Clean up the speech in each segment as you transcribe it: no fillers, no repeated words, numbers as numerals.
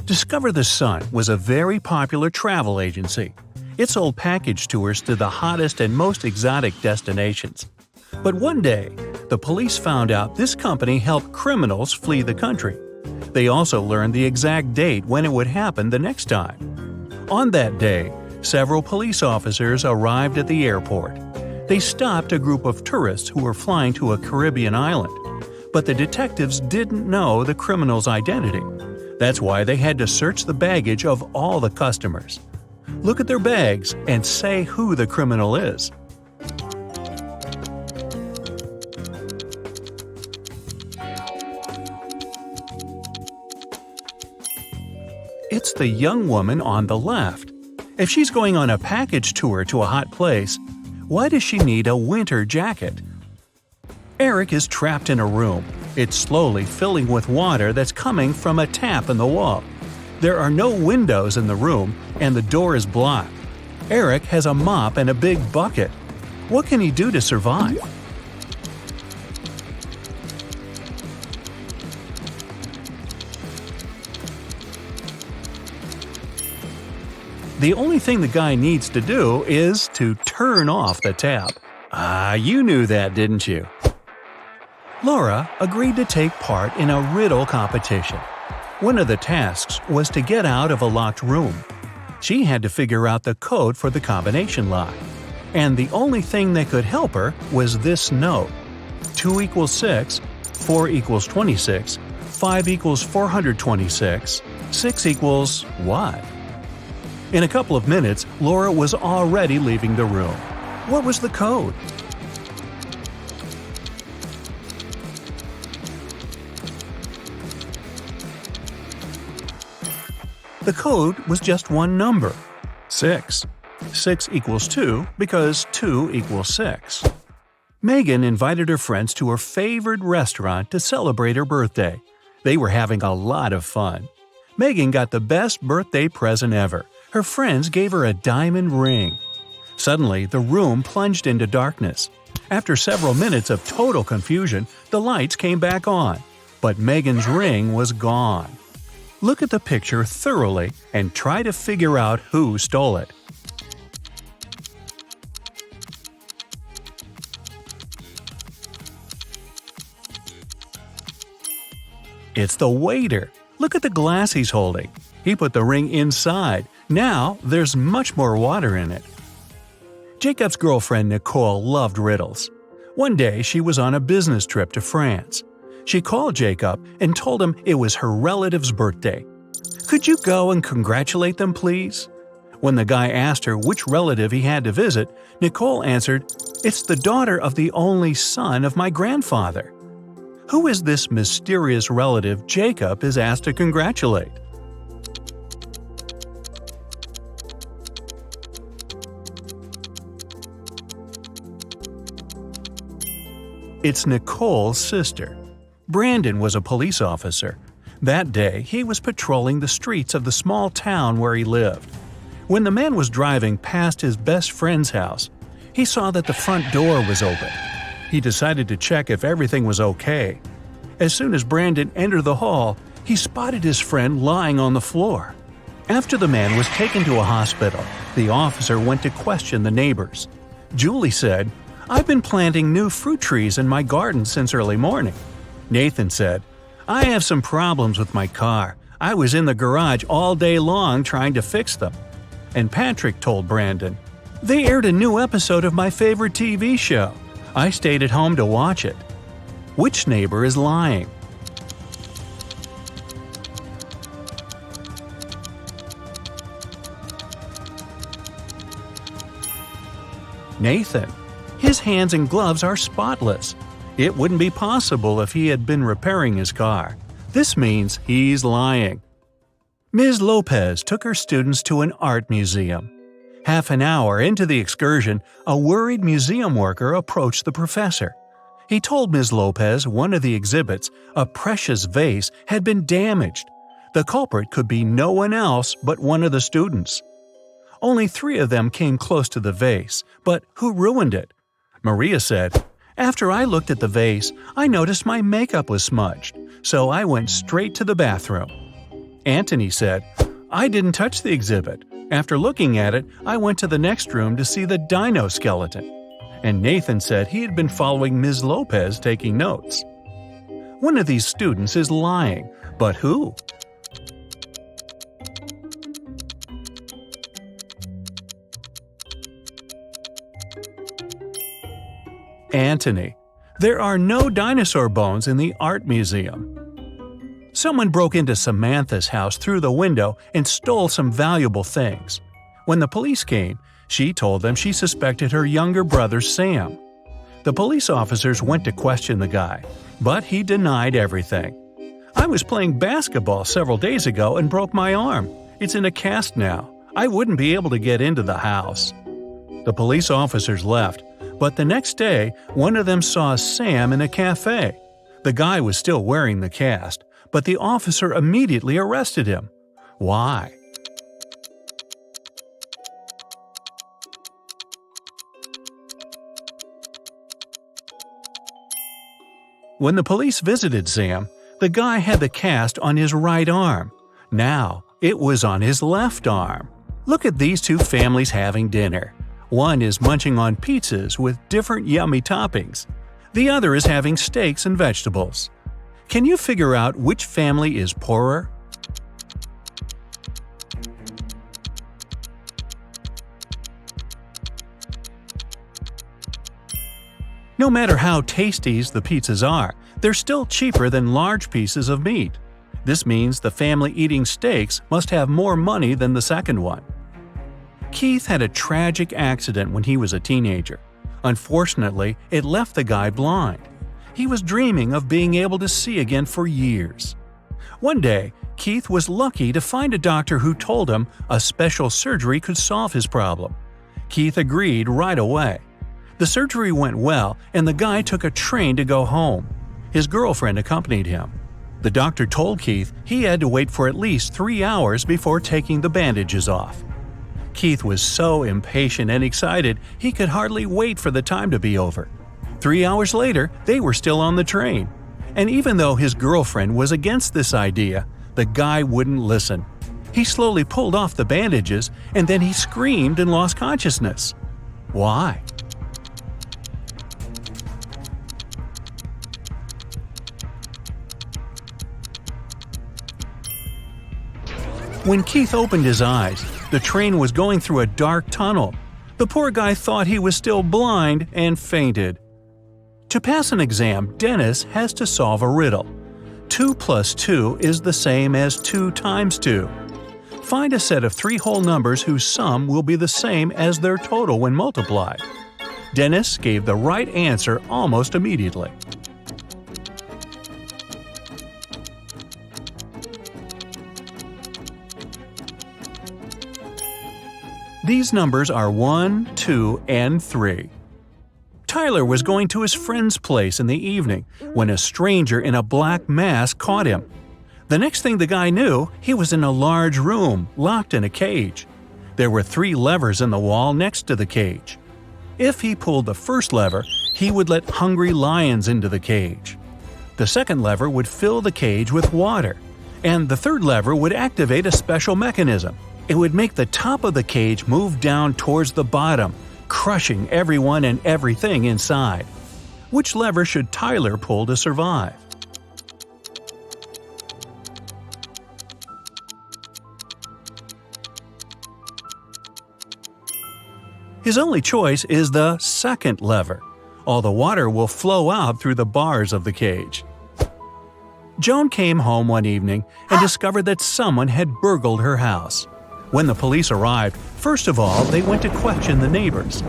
Discover the Sun was a very popular travel agency. It sold package tours to the hottest and most exotic destinations. But one day, the police found out this company helped criminals flee the country. They also learned the exact date when it would happen the next time. On that day, several police officers arrived at the airport. They stopped a group of tourists who were flying to a Caribbean island. But the detectives didn't know the criminal's identity. That's why they had to search the baggage of all the customers. Look at their bags and say who the criminal is. It's the young woman on the left. If she's going on a package tour to a hot place, why does she need a winter jacket? Eric is trapped in a room. It's slowly filling with water that's coming from a tap in the wall. There are no windows in the room, and the door is blocked. Eric has a mop and a big bucket. What can he do to survive? The only thing the guy needs to do is to turn off the tap. You knew that, didn't you? Laura agreed to take part in a riddle competition. One of the tasks was to get out of a locked room. She had to figure out the code for the combination lock. And the only thing that could help her was this note. 2 equals 6, 4 equals 26, 5 equals 426, 6 equals what? In a couple of minutes, Laura was already leaving the room. What was the code? The code was just one number, 6. 6 equals 2 because 2 equals 6. Megan invited her friends to her favorite restaurant to celebrate her birthday. They were having a lot of fun. Megan got the best birthday present ever. Her friends gave her a diamond ring. Suddenly, the room plunged into darkness. After several minutes of total confusion, the lights came back on. But Megan's ring was gone. Look at the picture thoroughly and try to figure out who stole it. It's the waiter. Look at the glass he's holding. He put the ring inside. Now there's much more water in it. Jacob's girlfriend Nicole loved riddles. One day she was on a business trip to France. She called Jacob and told him it was her relative's birthday. "Could you go and congratulate them, please?" When the guy asked her which relative he had to visit, Nicole answered, "It's the daughter of the only son of my grandfather." Who is this mysterious relative Jacob is asked to congratulate? It's Nicole's sister. Brandon was a police officer. That day, he was patrolling the streets of the small town where he lived. When the man was driving past his best friend's house, he saw that the front door was open. He decided to check if everything was okay. As soon as Brandon entered the hall, he spotted his friend lying on the floor. After the man was taken to a hospital, the officer went to question the neighbors. Julie said, "I've been planting new fruit trees in my garden since early morning." Nathan said, "I have some problems with my car. I was in the garage all day long trying to fix them." And Patrick told Brandon, "They aired a new episode of my favorite TV show. I stayed at home to watch it." Which neighbor is lying? Nathan. His hands and gloves are spotless. It wouldn't be possible if he had been repairing his car. This means he's lying. Ms. Lopez took her students to an art museum. Half an hour into the excursion, a worried museum worker approached the professor. He told Ms. Lopez one of the exhibits, a precious vase, had been damaged. The culprit could be no one else but one of the students. Only 3 of them came close to the vase, but who ruined it? Maria said, "After I looked at the vase, I noticed my makeup was smudged, so I went straight to the bathroom." Anthony said, "I didn't touch the exhibit. After looking at it, I went to the next room to see the dino skeleton." And Nathan said he had been following Ms. Lopez taking notes. One of these students is lying, but who? Anthony. There are no dinosaur bones in the art museum. Someone broke into Samantha's house through the window and stole some valuable things. When the police came, she told them she suspected her younger brother Sam. The police officers went to question the guy, but he denied everything. "I was playing basketball several days ago and broke my arm. It's in a cast now. I wouldn't be able to get into the house." The police officers left, but the next day, one of them saw Sam in a cafe. The guy was still wearing the cast, but the officer immediately arrested him. Why? When the police visited Sam, the guy had the cast on his right arm. Now, it was on his left arm. Look at these two families having dinner. One is munching on pizzas with different yummy toppings. The other is having steaks and vegetables. Can you figure out which family is poorer? No matter how tasty the pizzas are, they're still cheaper than large pieces of meat. This means the family eating steaks must have more money than the second one. Keith had a tragic accident when he was a teenager. Unfortunately, it left the guy blind. He was dreaming of being able to see again for years. One day, Keith was lucky to find a doctor who told him a special surgery could solve his problem. Keith agreed right away. The surgery went well, and the guy took a train to go home. His girlfriend accompanied him. The doctor told Keith he had to wait for at least 3 hours before taking the bandages off. Keith was so impatient and excited he could hardly wait for the time to be over. 3 hours later, they were still on the train. And even though his girlfriend was against this idea, the guy wouldn't listen. He slowly pulled off the bandages, and then he screamed and lost consciousness. Why? When Keith opened his eyes, the train was going through a dark tunnel. The poor guy thought he was still blind and fainted. To pass an exam, Dennis has to solve a riddle. 2 plus 2 is the same as 2 times 2. Find a set of 3 whole numbers whose sum will be the same as their total when multiplied. Dennis gave the right answer almost immediately. These numbers are 1, 2, and 3. Tyler was going to his friend's place in the evening when a stranger in a black mask caught him. The next thing the guy knew, he was in a large room, locked in a cage. There were 3 levers in the wall next to the cage. If he pulled the first lever, he would let hungry lions into the cage. The second lever would fill the cage with water, and the third lever would activate a special mechanism. It would make the top of the cage move down towards the bottom, crushing everyone and everything inside. Which lever should Tyler pull to survive? His only choice is the second lever. All the water will flow out through the bars of the cage. Joan came home one evening and discovered that someone had burgled her house. When the police arrived, first of all, they went to question the neighbors.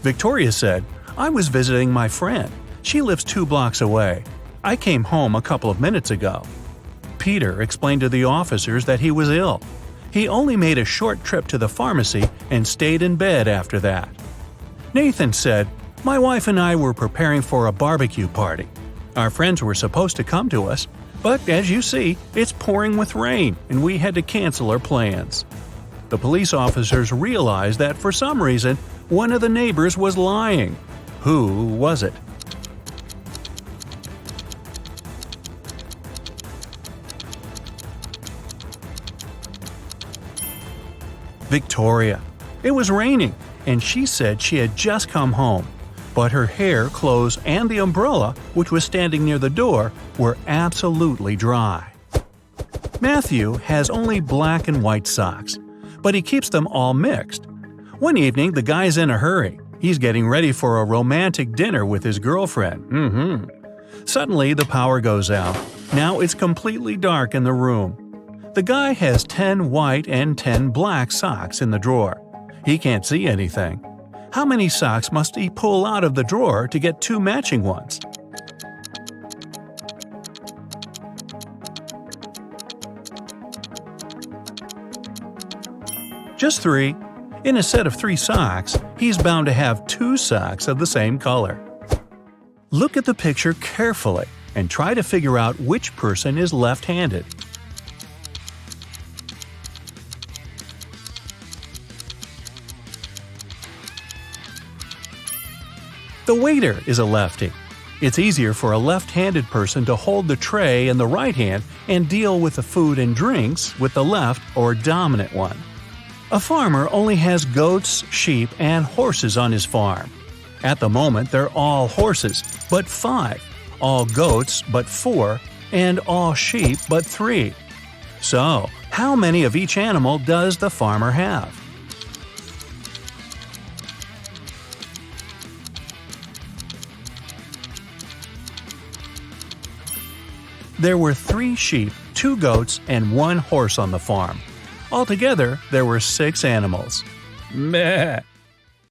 Victoria said, "I was visiting my friend. She lives 2 blocks away. I came home a couple of minutes ago." Peter explained to the officers that he was ill. He only made a short trip to the pharmacy and stayed in bed after that. Nathan said, "My wife and I were preparing for a barbecue party. Our friends were supposed to come to us, but as you see, it's pouring with rain and we had to cancel our plans." The police officers realized that for some reason, one of the neighbors was lying. Who was it? Victoria. It was raining, and she said she had just come home. But her hair, clothes, and the umbrella, which was standing near the door, were absolutely dry. Matthew has only black and white socks, but he keeps them all mixed. One evening, the guy's in a hurry. He's getting ready for a romantic dinner with his girlfriend. Suddenly, the power goes out. Now it's completely dark in the room. The guy has 10 white and 10 black socks in the drawer. He can't see anything. How many socks must he pull out of the drawer to get 2 matching ones? Just 3. In a set of 3 socks, he's bound to have 2 socks of the same color. Look at the picture carefully and try to figure out which person is left-handed. The waiter is a lefty. It's easier for a left-handed person to hold the tray in the right hand and deal with the food and drinks with the left or dominant one. A farmer only has goats, sheep, and horses on his farm. At the moment, they're all horses, but 5, all goats, but 4, and all sheep, but 3. So, how many of each animal does the farmer have? There were 3 sheep, 2 goats, and 1 horse on the farm. Altogether, there were 6 animals. Meh.